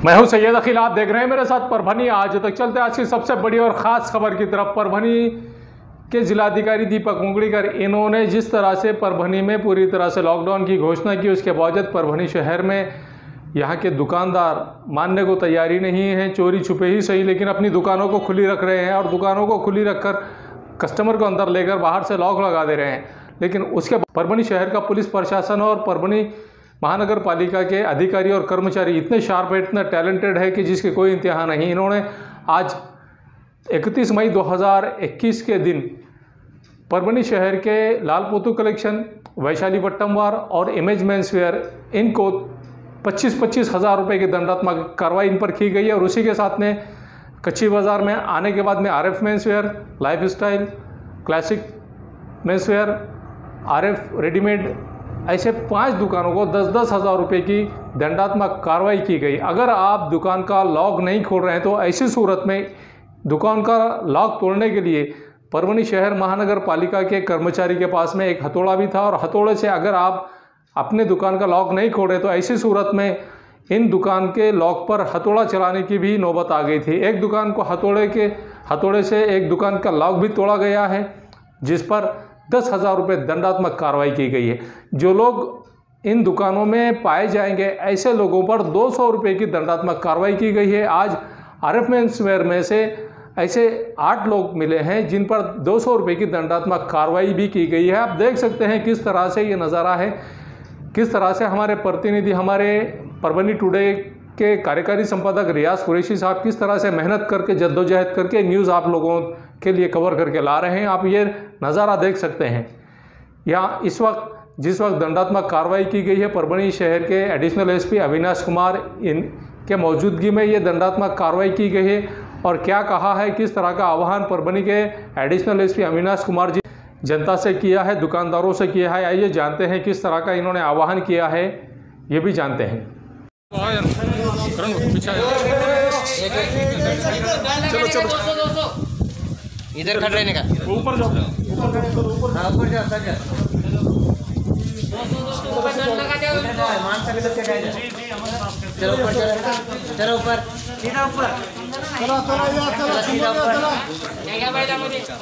मैं हूं सैयद अखिल, आप देख रहे हैं मेरे साथ परभनी। आज तक चलते आज की सबसे बड़ी और ख़ास खबर की तरफ। परभनी के जिलाधिकारी दीपक मुगलीकर, इन्होंने जिस तरह से परभनी में पूरी तरह से लॉकडाउन की घोषणा की, उसके बावजूद परभनी शहर में यहाँ के दुकानदार मानने को तैयारी नहीं है। चोरी छुपे ही सही, लेकिन अपनी दुकानों को खुली रख रहे हैं और दुकानों को खुली रखकर कस्टमर को अंदर लेकर बाहर से लॉक लगा दे रहे हैं। लेकिन उसके परभनी शहर का पुलिस प्रशासन और परभनी महानगर पालिका के अधिकारी और कर्मचारी इतने शार्प है, इतने टैलेंटेड है कि जिसके कोई इंतहा नहीं। इन्होंने आज 31 मई 2021 के दिन परभनी शहर के लालपोतू कलेक्शन, वैशाली वट्टमवार और इमेज मेंसवेयर, इनको 25-25 हज़ार रुपये की दंडात्मक कार्रवाई इन पर की गई है। और उसी के साथ में कच्ची बाज़ार में आने के बाद में RF menswear, life style, classic menswear, RF readymade, ऐसे 5 दुकानों को 10-10 हज़ार रुपये की दंडात्मक कार्रवाई की गई। अगर आप दुकान का लॉक नहीं खोल रहे हैं तो ऐसी सूरत में दुकान का लॉक तोड़ने के लिए परभनी शहर महानगर पालिका के कर्मचारी के पास में एक हथौड़ा भी था, और हथौड़े से अगर आप अपने दुकान का लॉक नहीं खोल रहे तो ऐसी सूरत में इन दुकान के लॉक पर हथौड़ा चलाने की भी नौबत आ गई थी। एक दुकान को हथौड़े से एक दुकान का लॉक भी तोड़ा गया है, जिस पर 10,000 रुपये दंडात्मक कार्रवाई की गई है। जो लोग इन दुकानों में पाए जाएंगे, ऐसे लोगों पर 200 रुपये की दंडात्मक कार्रवाई की गई है। आज RF मेंसवेयर में से ऐसे 8 लोग मिले हैं जिन पर 200 रुपये की दंडात्मक कार्रवाई भी की गई है। आप देख सकते हैं किस तरह से ये नज़ारा है, किस तरह से हमारे प्रतिनिधि, हमारे परभनी टुडे के कार्यकारी संपादक रियाज कुरैशी साहब किस तरह से मेहनत करके, जद्दोजहद करके न्यूज़ आप लोगों के लिए कवर करके ला रहे हैं। आप ये नज़ारा देख सकते हैं। यहाँ जिस वक्त दंडात्मक कार्रवाई की गई है, परभनी शहर के एडिशनल SP अविनाश कुमार इनके मौजूदगी में ये दंडात्मक कार्रवाई की गई है। और क्या कहा है, किस तरह का आह्वान परभनी के एडिशनल SP अविनाश कुमार जी जनता से किया है, दुकानदारों से किया है, आइए जानते हैं किस तरह का इन्होंने आह्वान किया है, ये भी जानते हैं। चलो इधर खड़े रहने का, ऊपर जाओ, ऊपर जाओ, सर जा। चलो ऊपर, चलो ऊपर, सीधा ऊपर, चलो चलो यार, चलो सीधा ऊपर। क्या भाई जा मुझे चलो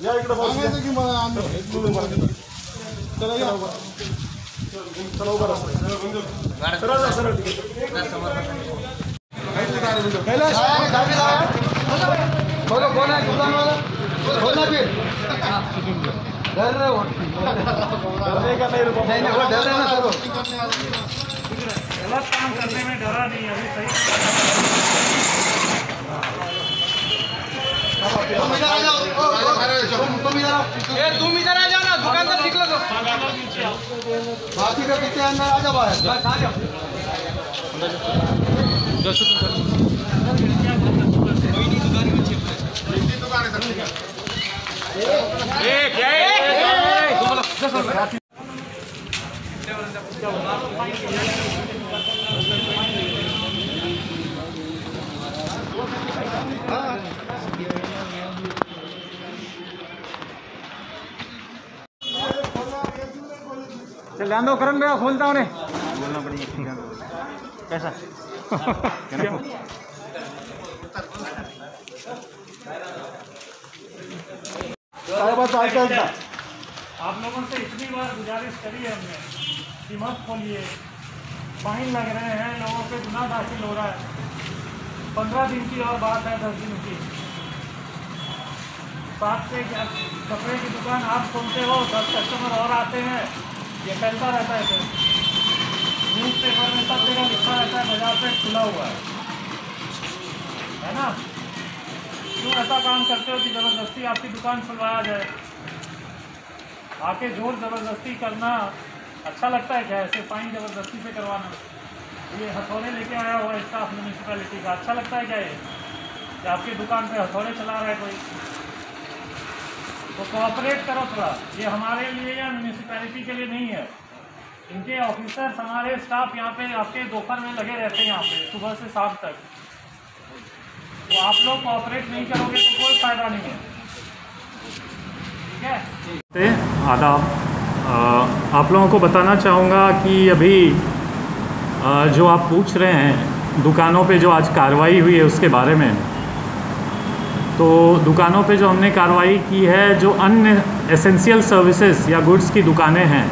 या इकडे बस की मला चलो या चलो ऊपर सरळ सरळ कैलाश बोलो कौन है दुकान वाला, बोलना फिर डर रहे हो, नहीं वो डर रहे ना सर, गलत काम करने में डरा नहीं है, अभी सही। तुम इधर आ जाओ, तुम इधर आ जाओ ना, दुकानदार निकलो तो बाकी का कितने अंदर आ जाओ, बाहर बस आ जाओ। चल ध्यान दो, करण भैया खोलता हूँ, बोलना पड़ेगा कैसा आप लोगों से इतनी बार गुजारिश करी है हमने कि मत खोलिए, फाइन लग रहे हैं, लोगों पे गुनाह दाखिल हो रहा है। 15 दिन की और बात है, 10 दिन की। साथ से कपड़े की दुकान आप खोलते हो, 10 कस्टमर और आते हैं, ये फैलता रहता है। फिर न्यूज़पेपर में सब जगह लिखा रहता है बाजार पे खुला हुआ है ना। क्यों ऐसा काम करते हो कि ज़बरदस्ती आपकी दुकान खुलवाया जाए? आके जोर ज़बरदस्ती करना अच्छा लगता है क्या? ऐसे फाइन ज़बरदस्ती से करवाना, ये हथौड़े लेके आया हुआ स्टाफ म्यूनिसिपैलिटी का, अच्छा लगता है क्या ये कि आपकी दुकान पे हथौड़े चला रहा है कोई? तो कोऑपरेट करो थोड़ा। ये हमारे लिए या म्यूनिसिपैलिटी के लिए नहीं है, इनके ऑफिसर्स, हमारे स्टाफ यहाँ पे आपके दोपहर में लगे रहते हैं, यहाँ पे सुबह से शाम तक। तो आप लोग कोऑपरेट नहीं करोगे तो कोई फ़ायदा नहीं है, ठीक है? आदाब। आप लोगों को बताना चाहूँगा कि अभी जो आप पूछ रहे हैं दुकानों पे जो आज कार्रवाई हुई है उसके बारे में, तो दुकानों पे जो हमने कार्रवाई की है, जो अन्य एसेंशियल सर्विसेज या गुड्स की दुकानें हैं,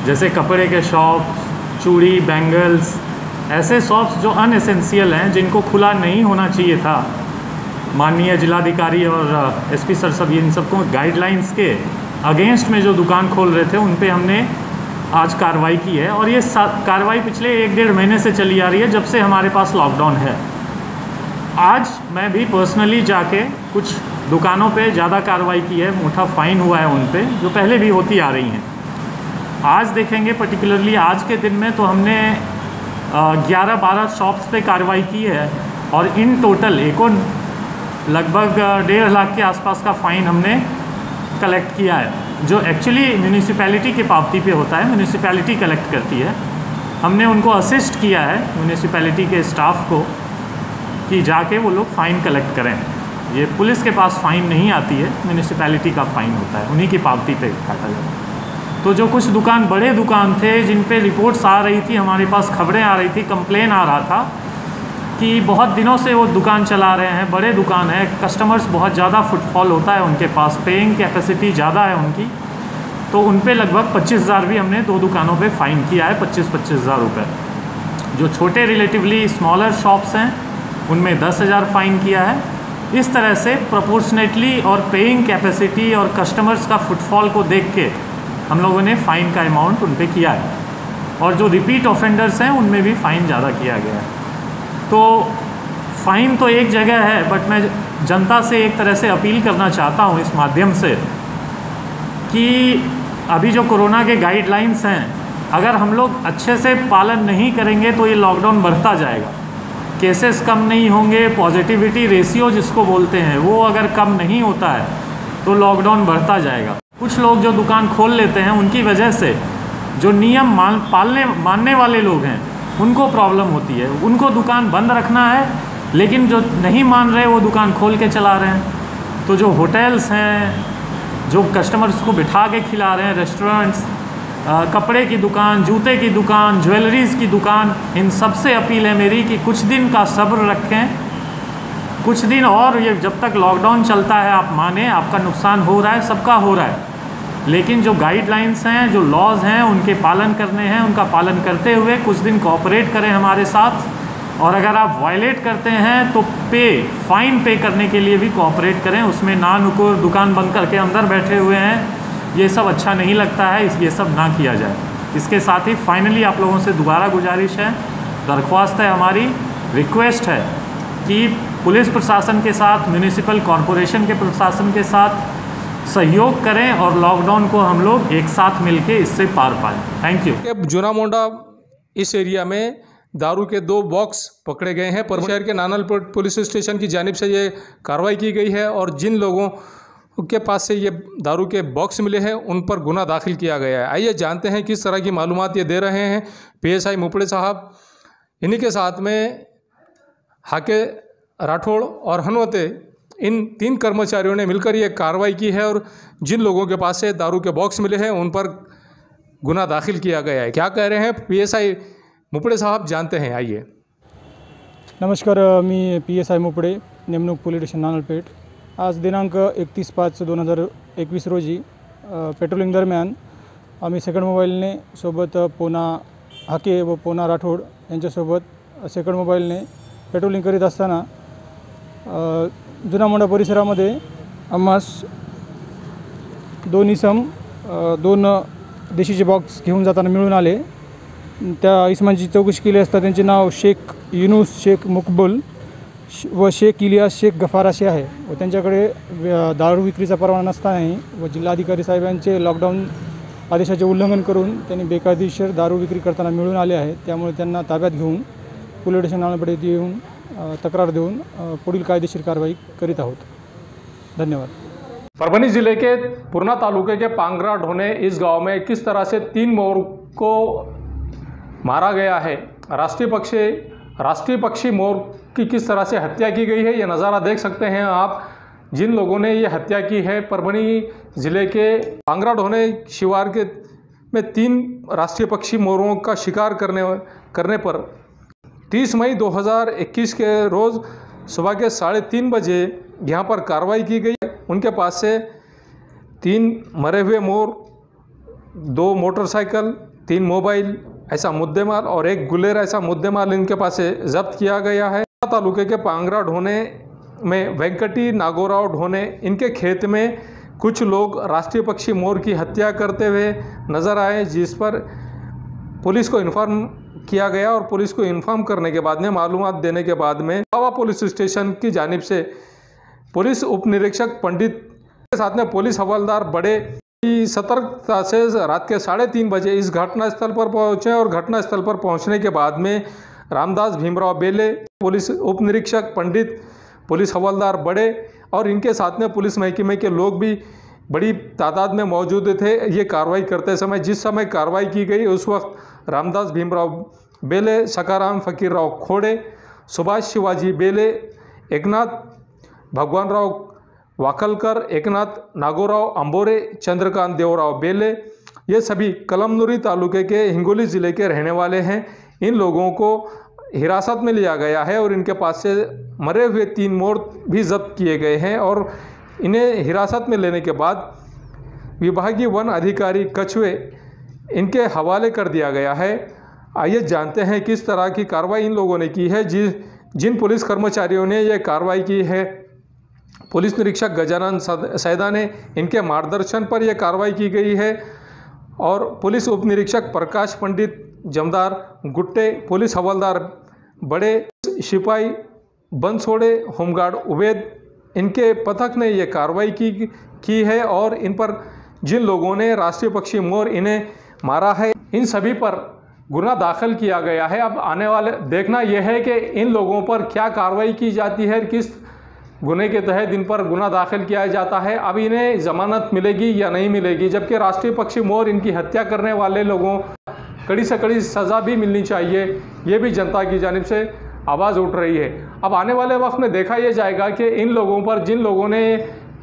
जैसे कपड़े के शॉप, चूड़ी, बैंगल्स, ऐसे शॉप्स जो अनएसेंशियल हैं, जिनको खुला नहीं होना चाहिए था, माननीय जिलाधिकारी और एसपी सर सब इन सबको गाइडलाइंस के अगेंस्ट में जो दुकान खोल रहे थे उन पे हमने आज कार्रवाई की है। और ये कार्रवाई पिछले 1-1.5 महीने से चली आ रही है, जब से हमारे पास लॉकडाउन है। आज मैं भी पर्सनली जाके कुछ दुकानों पे ज़्यादा कार्रवाई की है, मोटा फाइन हुआ है उन पे, जो पहले भी होती आ रही हैं। आज देखेंगे पर्टिकुलरली आज के दिन में तो हमने 11-12 शॉप्स पे कार्रवाई की है और इन टोटल लगभग 1.5 लाख के आसपास का फ़ाइन हमने कलेक्ट किया है, जो एक्चुअली म्यूनिसिपैलिटी की पावती पे होता है, म्यूनिसिपैलिटी कलेक्ट करती है। हमने उनको असिस्ट किया है म्यूनिसिपैलिटी के स्टाफ को कि जाके वो लोग फ़ाइन कलेक्ट करें। ये पुलिस के पास फ़ाइन नहीं आती है, म्यूनिसिपैलिटी का फ़ाइन होता है, उन्हीं की पावती पे काटा जाता है। तो जो कुछ दुकान, बड़े दुकान थे जिन पे रिपोर्ट्स आ रही थी, हमारे पास खबरें आ रही थी, कंप्लेन आ रहा था कि बहुत दिनों से वो दुकान चला रहे हैं, बड़े दुकान है, कस्टमर्स बहुत ज़्यादा फुटफॉल होता है उनके पास, पेइंग कैपेसिटी ज़्यादा है उनकी, तो उन पे लगभग 25,000 भी हमने 2 दुकानों पे फ़ाइन किया है, 25,000 रुपये। जो छोटे रिलेटिवली स्मॉलर शॉप्स हैं उनमें 10,000 फ़ाइन किया है। इस तरह से प्रोपोर्शनेटली और पेइंग कैपेसिटी और कस्टमर्स का फुटफॉल को देख के हम लोगों ने फ़ाइन का अमाउंट उन पे किया है। और जो रिपीट ऑफेंडर्स हैं उनमें भी फ़ाइन ज़्यादा किया गया है। तो फ़ाइन तो एक जगह है, बट मैं जनता से एक तरह से अपील करना चाहता हूँ इस माध्यम से कि अभी जो कोरोना के गाइडलाइंस हैं, अगर हम लोग अच्छे से पालन नहीं करेंगे तो ये लॉकडाउन बढ़ता जाएगा, केसेस कम नहीं होंगे, पॉजिटिविटी रेशियो जिसको बोलते हैं वो अगर कम नहीं होता है तो लॉकडाउन बढ़ता जाएगा। कुछ लोग जो दुकान खोल लेते हैं उनकी वजह से जो नियम मानने वाले लोग हैं उनको प्रॉब्लम होती है। उनको दुकान बंद रखना है, लेकिन जो नहीं मान रहे वो दुकान खोल के चला रहे हैं। तो जो होटल्स हैं, जो कस्टमर्स को बिठा के खिला रहे हैं, रेस्टोरेंट्स, कपड़े की दुकान, जूते की दुकान, ज्वेलरीज़ की दुकान, इन सब से अपील है मेरी कि कुछ दिन का सब्र रखें, कुछ दिन और। ये जब तक लॉकडाउन चलता है, आप माने आपका नुकसान हो रहा है, सबका हो रहा है, लेकिन जो गाइडलाइंस हैं, जो लॉज हैं, उनके पालन करने हैं। उनका पालन करते हुए कुछ दिन कोऑपरेट करें हमारे साथ, और अगर आप वायलेट करते हैं तो फ़ाइन पे करने के लिए भी कोऑपरेट करें। उसमें ना नुकुर दुकान बंद करके अंदर बैठे हुए हैं, ये सब अच्छा नहीं लगता है, ये सब ना किया जाए। इसके साथ ही फाइनली आप लोगों से दोबारा गुजारिश है, दरख्वास्त है हमारी, रिक्वेस्ट है कि पुलिस प्रशासन के साथ, म्यूनिसिपल कॉरपोरेशन के प्रशासन के साथ सहयोग करें और लॉकडाउन को हम लोग एक साथ मिलके इससे पार पाएं। Thank you. जुना मोंडा इस एरिया में दारू के 2 बॉक्स पकड़े गए हैं। परभनी शहर के नानल पुलिस स्टेशन की जानिब से ये कार्रवाई की गई है और जिन लोगों के पास से ये दारू के बॉक्स मिले हैं उन पर गुना दाखिल किया गया है। आइए जानते हैं किस तरह की मालूमात ये दे रहे हैं PSI मुपड़े साहब। इन्हीं के साथ में हाके राठौड़ और हनवते, इन 3 कर्मचारियों ने मिलकर ये कार्रवाई की है और जिन लोगों के पास से दारू के बॉक्स मिले हैं उन पर गुना दाखिल किया गया है। क्या कह रहे हैं PSI मुपड़े साहब, जानते हैं, आइए। नमस्कार, मी PSI मुपडे, नेमणूक पोलीस स्टेशन नानलपेठ। आज दिनांक 31/5/2021 रोजी पेट्रोलिंग दरम्यान आम्ही सेकंड मोबाईलने सोबत पोना हाके व पोना राठोड यांच्यासोबत सेकंड मोबाईलने पेट्रोलिंग करीत असताना जुना मोंडा परिसरामध्ये आम्हास 2 इसम 2 देशीचे बॉक्स घेऊन जाताना मिळून आले। त्या इसमांची चौकशी केली असता त्यांचे नाव शेख युनुस शेख मुकबुल व शेख इलियास शेख गफार असे आहे व त्यांच्याकडे दारू विक्रीचा परवाना नसतानाही व जिल्हाधिकारी साहेबांचे लॉकडाऊन आदेशाचे उल्लंघन करून त्यांनी बेकायदेशीर दारू विक्री करताना मिळून आले आहेत। त्यामुळे त्यांना ताब्यात घेऊन पोलीस स्टेशन नानलपेठ येऊन तक्रार देऊन पुढील कायदेशीर कार्रवाई करीत आहोत। धन्यवाद। परभनी जिले के पूर्णा तालुके के पांगरा ढोने इस गांव में किस तरह से 3 मोर को मारा गया है, राष्ट्रीय पक्षी मोर की किस तरह से हत्या की गई है, ये नज़ारा देख सकते हैं आप। जिन लोगों ने ये हत्या की है परभनी ज़िले के पांगरा ढोने शिवार के में 3 राष्ट्रीय पक्षी मोरों का शिकार करने पर 30 मई 2021 के रोज़ सुबह के 3:30 बजे यहाँ पर कार्रवाई की गई। उनके पास से 3 मरे हुए मोर, 2 मोटरसाइकिल, 3 मोबाइल ऐसा मुद्देमाल और 1 गुलेर ऐसा मुद्देमाल इनके पास से जब्त किया गया है। तालुके के पांगरा ढोने में वेंकटी नागोराव ढोने, इनके खेत में कुछ लोग राष्ट्रीय पक्षी मोर की हत्या करते हुए नज़र आए, जिस पर पुलिस को इन्फॉर्म किया गया और पुलिस को इन्फॉर्म करने के बाद में, मालूमात देने के बाद में बावा पुलिस स्टेशन की जानिब से पुलिस उप निरीक्षक पंडित के साथ में पुलिस हवलदार बड़े की सतर्कता से रात के 3:30 बजे इस घटनास्थल पर पहुंचे और घटनास्थल पर पहुंचने के बाद में रामदास भीमराव बेले, पुलिस उप निरीक्षक पंडित, पुलिस हवलदार बड़े और इनके साथ में पुलिस महकमे के लोग भी बड़ी तादाद में मौजूद थे ये कार्रवाई करते समय। जिस समय कार्रवाई की गई उस वक्त रामदास भीमराव बेले, सकाराम फकीरराव खोड़े, सुभाष शिवाजी बेले, एकनाथ भगवानराव वाकलकर, एकनाथ नागोराव अंबोरे, चंद्रकांत देवराव बेले, ये सभी कलमनुरी तालुके के हिंगोली ज़िले के रहने वाले हैं। इन लोगों को हिरासत में लिया गया है और इनके पास से मरे हुए 3 मोर भी जब्त किए गए हैं और इन्हें हिरासत में लेने के बाद विभागीय वन अधिकारी कछुए इनके हवाले कर दिया गया है। आइए जानते हैं किस तरह की कार्रवाई इन लोगों ने की है। जिन पुलिस कर्मचारियों ने यह कार्रवाई की है, पुलिस निरीक्षक गजानन सैदा ने, इनके मार्गदर्शन पर यह कार्रवाई की गई है और पुलिस उप निरीक्षक प्रकाश पंडित जमदार गुट्टे, पुलिस हवलदार बड़े, सिपाही बंसोड़े, होमगार्ड उबैद, इनके पथक ने यह कार्रवाई की है और इन पर जिन लोगों ने राष्ट्रीय पक्षी मोर इन्हें मारा है, इन सभी पर गुना दाखिल किया गया है। अब आने वाले देखना यह है कि इन लोगों पर क्या कार्रवाई की जाती है, किस गुने के तहत इन पर गुना दाखिल किया जाता है। अब इन्हें ज़मानत मिलेगी या नहीं मिलेगी, जबकि राष्ट्रीय पक्षी मोर इनकी हत्या करने वाले लोगों कड़ी से कड़ी सज़ा भी मिलनी चाहिए, ये भी जनता की जानिब से आवाज़ उठ रही है। अब आने वाले वक्त में देखा यह जाएगा कि इन लोगों पर, जिन लोगों ने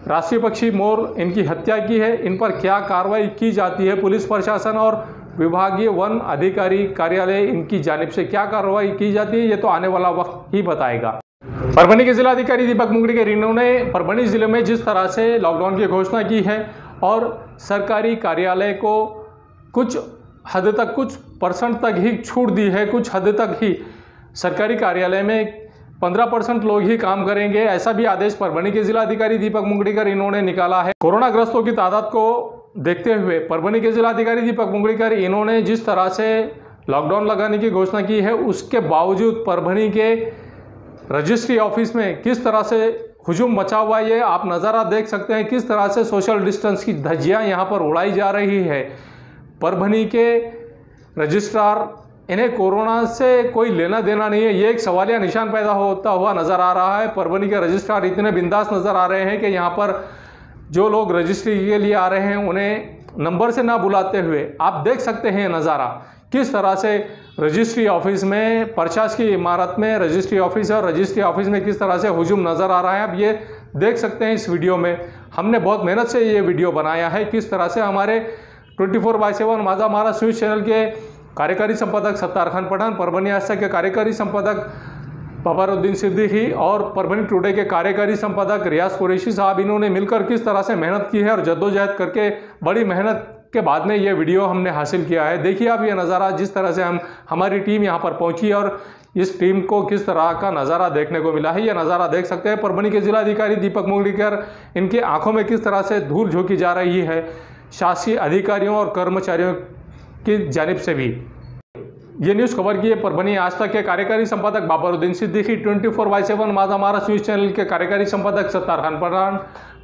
राष्ट्रीय पक्षी मोर इनकी हत्या की है, इन पर क्या कार्रवाई की जाती है। पुलिस प्रशासन और विभागीय वन अधिकारी कार्यालय इनकी जानिब से क्या कार्रवाई की जाती है, ये तो आने वाला वक्त ही बताएगा। परभनी के जिलाधिकारी दीपक मुंगड़ीकर इन्होंने परभनी ज़िले में जिस तरह से लॉकडाउन की घोषणा की है और सरकारी कार्यालय को कुछ हद तक, कुछ % तक ही छूट दी है, कुछ हद तक ही सरकारी कार्यालय में 15% लोग ही काम करेंगे, ऐसा भी आदेश परभनी के जिलाधिकारी दीपक मुंगड़ीकर इन्होंने निकाला है। कोरोना ग्रस्तों की तादाद को देखते हुए परभनी के जिलाधिकारी दीपक मुंगड़ीकर इन्होंने जिस तरह से लॉकडाउन लगाने की घोषणा की है, उसके बावजूद परभनी के रजिस्ट्री ऑफिस में किस तरह से हुजूम मचा हुआ है, ये आप नज़ारा देख सकते हैं। किस तरह से सोशल डिस्टेंस की धज्जियां यहाँ पर उड़ाई जा रही है। परभनी के रजिस्ट्रार, इन्हें कोरोना से कोई लेना देना नहीं है, ये एक सवालिया निशान पैदा होता हुआ नज़र आ रहा है। परभनी के रजिस्ट्रार इतने बिंदास नज़र आ रहे हैं कि यहाँ पर जो लोग रजिस्ट्री के लिए आ रहे हैं उन्हें नंबर से ना बुलाते हुए आप देख सकते हैं नज़ारा, किस तरह से रजिस्ट्री ऑफिस में, प्रशासकीय इमारत में रजिस्ट्री ऑफिस है और रजिस्ट्री ऑफिस में किस तरह से हुजूम नज़र आ रहा है। अब ये देख सकते हैं इस वीडियो में, हमने बहुत मेहनत से ये वीडियो बनाया है। किस तरह से हमारे 24/7 माझा महाराज न्यूज़ चैनल के कार्यकारी संपादक सत्तार खान पठान, परभनी आज तक के कार्यकारी संपादक बाबरुद्दीन सिद्दीकी और परभनी टुडे के कार्यकारी संपादक रियाज कुरैशी साहब, इन्होंने मिलकर किस तरह से मेहनत की है और जद्दोजहद करके बड़ी मेहनत के बाद में ये वीडियो हमने हासिल किया है। देखिए आप ये नज़ारा, जिस तरह से हमारी टीम यहाँ पर पहुँची और इस टीम को किस तरह का नज़ारा देखने को मिला है, ये नज़ारा देख सकते हैं। परभनी के जिलाधिकारी दीपक मुंगड़ीकर, इनकी आंखों में किस तरह से धूल झोंकी जा रही है शासकीय अधिकारियों और कर्मचारियों की जानिब से भी। ये न्यूज़ खबर की है परभनी आज तक के कार्यकारी संपादक बाबरुद्दीन सिद्दीकी, 24/7 माझा महाराज न्यूज़ चैनल के कार्यकारी संपादक सत्तार खान पठान,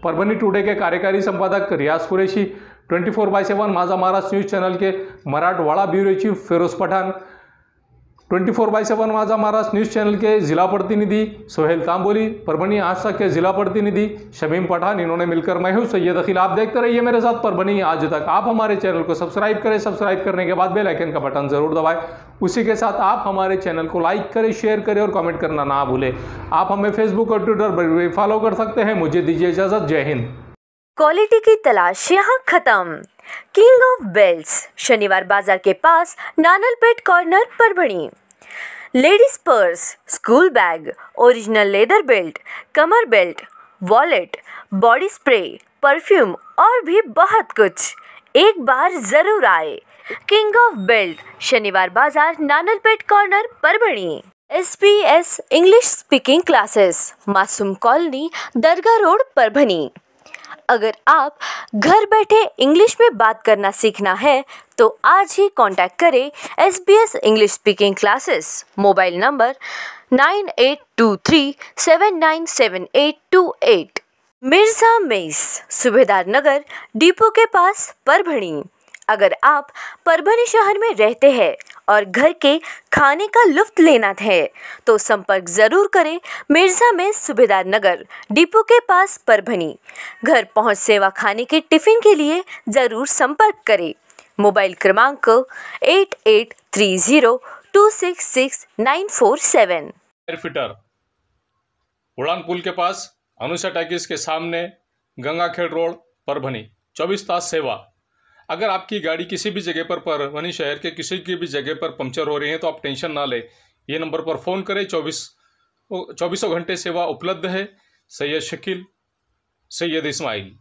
परभनी टुडे के कार्यकारी संपादक रियाज कुरैशी, 24/7 माझा महाराज न्यूज़ चैनल के मराठवाड़ा ब्यूरो चीफ फिरोज पठान, 24/7 माझा महाराज न्यूज़ चैनल के जिला प्रतिनिधि सोहेल तांबोली, परभनी आज तक के जिला प्रतिनिधि शमीम पठान, इन्होंने मिलकर मैं हूँ सैयद अखिल। आप देखते रहिए मेरे साथ परभनी आज तक। आप हमारे चैनल को सब्सक्राइब करें, सब्सक्राइब करने के बाद बेल आइकन का बटन जरूर दबाएं। उसी के साथ आप हमारे चैनल को लाइक करें, शेयर करें और कमेंट करना ना भूलें। आप हमें फेसबुक और ट्विटर पर भी फॉलो कर सकते हैं। मुझे दीजिए इजाज़त। जय हिंद। क्वालिटी की तलाश यहाँ खत्म, किंग ऑफ बेल्ट्स शनिवार बाजार के पास Nanalpeth corner Parbhani. Ladies purse, school bag, original leather belt, कमर belt, wallet, body spray, perfume और भी बहुत कुछ। एक बार जरूर आए। किंग ऑफ बेल्ट शनिवार बाजार Nanalpeth corner Parbhani. SBS English speaking classes Masoom colony Dargah road Parbhani. अगर आप घर बैठे इंग्लिश में बात करना सीखना है तो आज ही कांटेक्ट करें SBS English speaking classes. Mobile number 9823797828। Mirza mess Subedar Nagar depot के पास परभणी। अगर आप परभणी शहर में रहते हैं और घर के खाने का लुत्फ लेना है तो संपर्क जरूर करें मिर्जा मेस सुबेदार नगर डिपो के पास परभणी। घर पहुंच सेवा खाने के टिफिन के लिए जरूर संपर्क करें। मोबाइल क्रमांक 8830266947। एयरफिटर उड़ान पुल के पास अनुषा टैक्स के सामने गंगाखेड़ रोड परभणी। 24 तास सेवा। अगर आपकी गाड़ी किसी भी जगह पर परभणी शहर के किसी की भी जगह पर पंक्चर हो रही है तो आप टेंशन ना लें, ये नंबर पर फ़ोन करें। 24 घंटे सेवा उपलब्ध है। सैयद शकील, सैयद इस्माइल,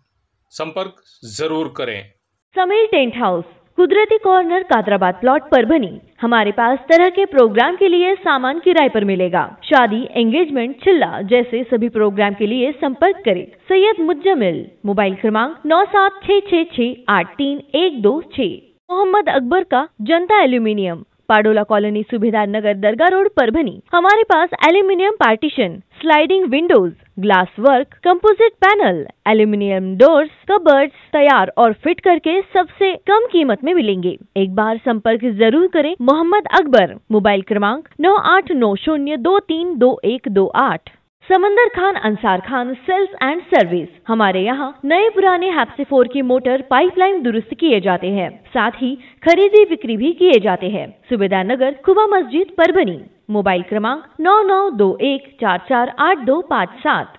संपर्क ज़रूर करें। समीर टेंट हाउस, कुदरती कॉर्नर, कादराबाद प्लॉट परभणी। हमारे पास तरह के प्रोग्राम के लिए सामान किराए पर मिलेगा। शादी, एंगेजमेंट, चिल्ला जैसे सभी प्रोग्राम के लिए संपर्क करें सैयद मुज्जमिल। मोबाइल क्रमांक 9766683126। मोहम्मद अकबर का Janata aluminium, Padola colony, Subedar Nagar, Dargah road Parbhani. हमारे पास aluminium partition, sliding windows, glass work, composite panel, aluminium doors, cupboards तैयार और फिट करके सबसे कम कीमत में मिलेंगे। एक बार संपर्क जरूर करें मोहम्मद अकबर। मोबाइल क्रमांक 9890232128। Samandar Khan Ansar Khan sales and service. हमारे यहाँ नए पुराने हैप्सी 4 की मोटर पाइपलाइन दुरुस्त किए जाते हैं, साथ ही खरीदी बिक्री भी किए जाते हैं। सुबेदार नगर, खुबा मस्जिद परभणी। मोबाइल क्रमांक 9921448257।